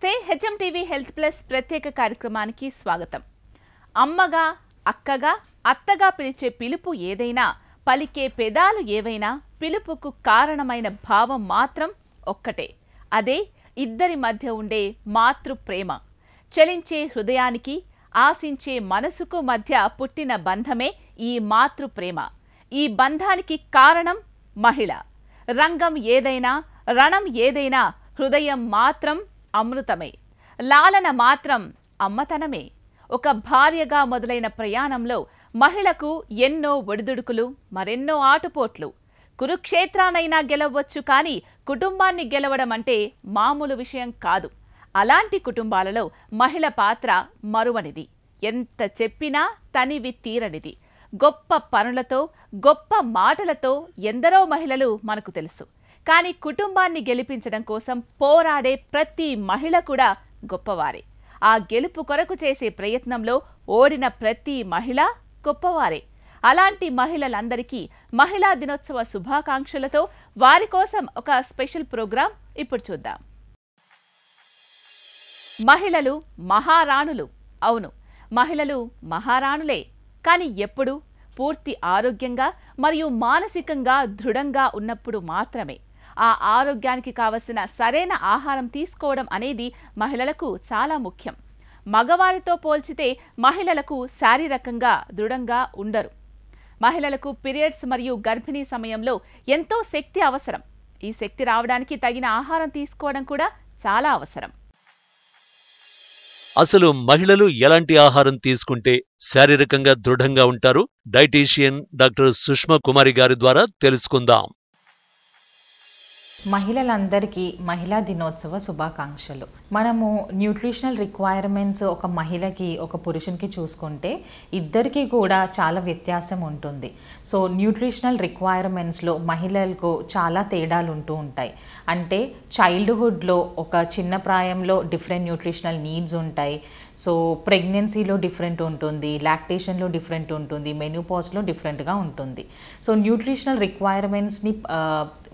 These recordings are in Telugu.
నమస్తే హెచ్ఎంటీవీ హెల్త్ ప్లస్ ప్రత్యేక కార్యక్రమానికి స్వాగతం. అమ్మగా, అక్కగా, అత్తగా పిలిచే పిలుపు ఏదైనా, పలికే పెదాలు ఏవైనా పిలుపుకు కారణమైన భావం మాత్రం ఒక్కటే. అదే ఇద్దరి మధ్య ఉండే మాతృ ప్రేమ. చలించే హృదయానికి, ఆశించే మనసుకు మధ్య పుట్టిన బంధమే ఈ మాతృ ప్రేమ. ఈ బంధానికి కారణం మహిళ. రంగం ఏదైనా, రణం ఏదైనా హృదయం మాత్రం అమృతమే. లాలన మాత్రం అమ్మతనమే. ఒక భార్యగా మొదలైన ప్రయాణంలో మహిళకు ఎన్నో ఒడిదుడుకులు, మరెన్నో ఆటుపోట్లు. కురుక్షేత్రానైనా గెలవచ్చు, కానీ కుటుంబాన్ని గెలవడం అంటే మామూలు విషయం కాదు. అలాంటి కుటుంబాలలో మహిళ పాత్ర మరువనిది. ఎంత చెప్పినా తనివి తీరనిది. గొప్ప పనులతో, గొప్ప మాటలతో ఎందరో మహిళలు మనకు తెలుసు. కానీ కుటుంబాన్ని గెలిపించడం కోసం పోరాడే ప్రతి మహిళ కూడా గొప్పవారే. ఆ గెలుపు కొరకు చేసే ప్రయత్నంలో ఓడిన ప్రతి మహిళ గొప్పవారే. అలాంటి మహిళలందరికీ మహిళా దినోత్సవ శుభాకాంక్షలతో వారి కోసం ఒక స్పెషల్ ప్రోగ్రాం ఇప్పుడు చూద్దాం. మహిళలు మహారాణులు. అవును, మహిళలు మహారాణులే. కానీ ఎప్పుడు? పూర్తి ఆరోగ్యంగా మరియు మానసికంగా దృఢంగా ఉన్నప్పుడు మాత్రమే. ఆ ఆరోగ్యానికి కావలసిన సరైన ఆహారం తీసుకోవడం అనేది మహిళలకు చాలా ముఖ్యం. మగవారితో పోల్చితే మహిళలకు శారీరకంగా దృఢంగా ఉండరు. మహిళలకు పీరియడ్స్ మరియు గర్భిణీ సమయంలో ఎంతో శక్తి అవసరం. ఈ శక్తి రావడానికి తగిన ఆహారం తీసుకోవడం కూడా చాలా అవసరం. అసలు మహిళలు ఎలాంటి ఆహారం తీసుకుంటే శారీరకంగా దృఢంగా ఉంటారు? డైటీషియన్ డాక్టర్ సుష్మా కుమారి గారి ద్వారా తెలుసుకుందాం. మహిళలందరికీ మహిళా దినోత్సవ శుభాకాంక్షలు. మనము న్యూట్రిషనల్ రిక్వైర్మెంట్స్ ఒక మహిళకి, ఒక పురుషునికి చూసుకుంటే ఇద్దరికీ కూడా చాలా వ్యత్యాసం ఉంటుంది. సో న్యూట్రిషనల్ రిక్వైర్మెంట్స్లో మహిళలకు చాలా తేడాలు ఉంటూ ఉంటాయి. అంటే చైల్డ్హుడ్లో ఒక చిన్న ప్రాయంలో డిఫరెంట్ న్యూట్రిషనల్ నీడ్స్ ఉంటాయి. సో ప్రెగ్నెన్సీలో డిఫరెంట్ ఉంటుంది, లాక్టేషన్లో డిఫరెంట్ ఉంటుంది, మెనోపాజ్లో డిఫరెంట్గా ఉంటుంది. సో న్యూట్రిషనల్ రిక్వైర్మెంట్స్ని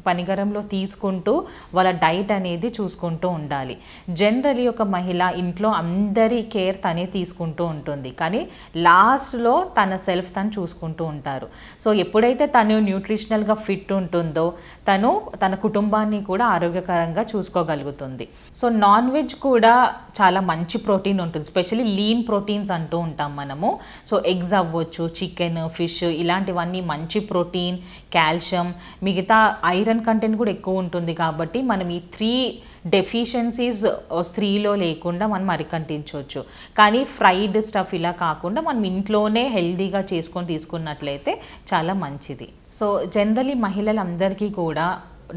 పనిగరంలో తీసుకుంటూ వాళ్ళ డైట్ అనేది చూసుకుంటూ ఉండాలి. జనరలీ ఒక మహిళ ఇంట్లో అందరి కేర్ తనే తీసుకుంటూ ఉంటుంది, కానీ లాస్ట్లో తన సెల్ఫ్ తను చూసుకుంటూ ఉంటారు. సో ఎప్పుడైతే తను న్యూట్రిషనల్గా ఫిట్ ఉంటుందో తను తన కుటుంబాన్ని కూడా ఆరోగ్యకరంగా చూసుకోగలుగుతుంది. సో నాన్ వెజ్ కూడా చాలా మంచి ప్రోటీన్ ఉంటుంది, స్పెషల్లీ లీన్ ప్రోటీన్స్ అంటూ ఉంటాం మనము. సో ఎగ్స్ అవ్వచ్చు, చికెన్, ఫిష్ ఇలాంటివన్నీ మంచి ప్రోటీన్, కాల్షియం, మిగతా ఐరన్ కంటెంట్ కూడా ఎక్కువ ఉంటుంది. కాబట్టి మనం ఈ 3 డెఫిషియన్సీస్ స్త్రీలో లేకుండా మనం అరికట్టించవచ్చు. కానీ ఫ్రైడ్ స్టఫ్ ఇలా కాకుండా మనం ఇంట్లోనే హెల్దీగా చేసుకొని తీసుకున్నట్లయితే చాలా మంచిది. సో జనరలీ మహిళలందరికీ కూడా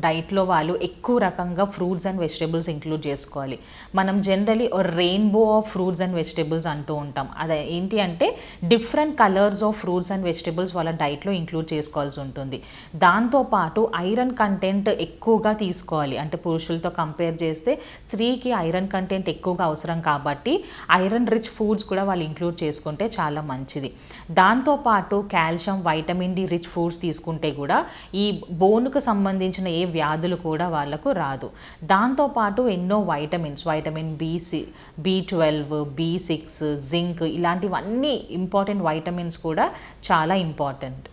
డైట్లో వాళ్ళు ఎక్కువ రకంగా ఫ్రూట్స్ అండ్ వెజిటేబుల్స్ ఇంక్లూడ్ చేసుకోవాలి. మనం generally rainbow of fruits and vegetables అంటూ ఉంటాం. అదే ఏంటి అంటే different colours of fruits and vegetables వాళ్ళ డైట్లో ఇంక్లూడ్ చేసుకోవాల్సి ఉంటుంది. దాంతోపాటు ఐరన్ కంటెంట్ ఎక్కువగా తీసుకోవాలి. అంటే పురుషులతో కంపేర్ చేస్తే స్త్రీకి ఐరన్ కంటెంట్ ఎక్కువగా అవసరం కాబట్టి ఐరన్ రిచ్ ఫుడ్స్ కూడా వాళ్ళు ఇంక్లూడ్ చేసుకుంటే చాలా మంచిది. దాంతోపాటు calcium, vitamin D rich foods తీసుకుంటే కూడా ఈ బోన్కు సంబంధించిన ఏ వ్యాధులు కూడా వాళ్ళకు రాదు. దాంతోపాటు ఎన్నో vitamins, vitamin B12, B6, zinc ఇలాంటివన్నీ ఇంపార్టెంట్ వైటమిన్స్ కూడా చాలా ఇంపార్టెంట్.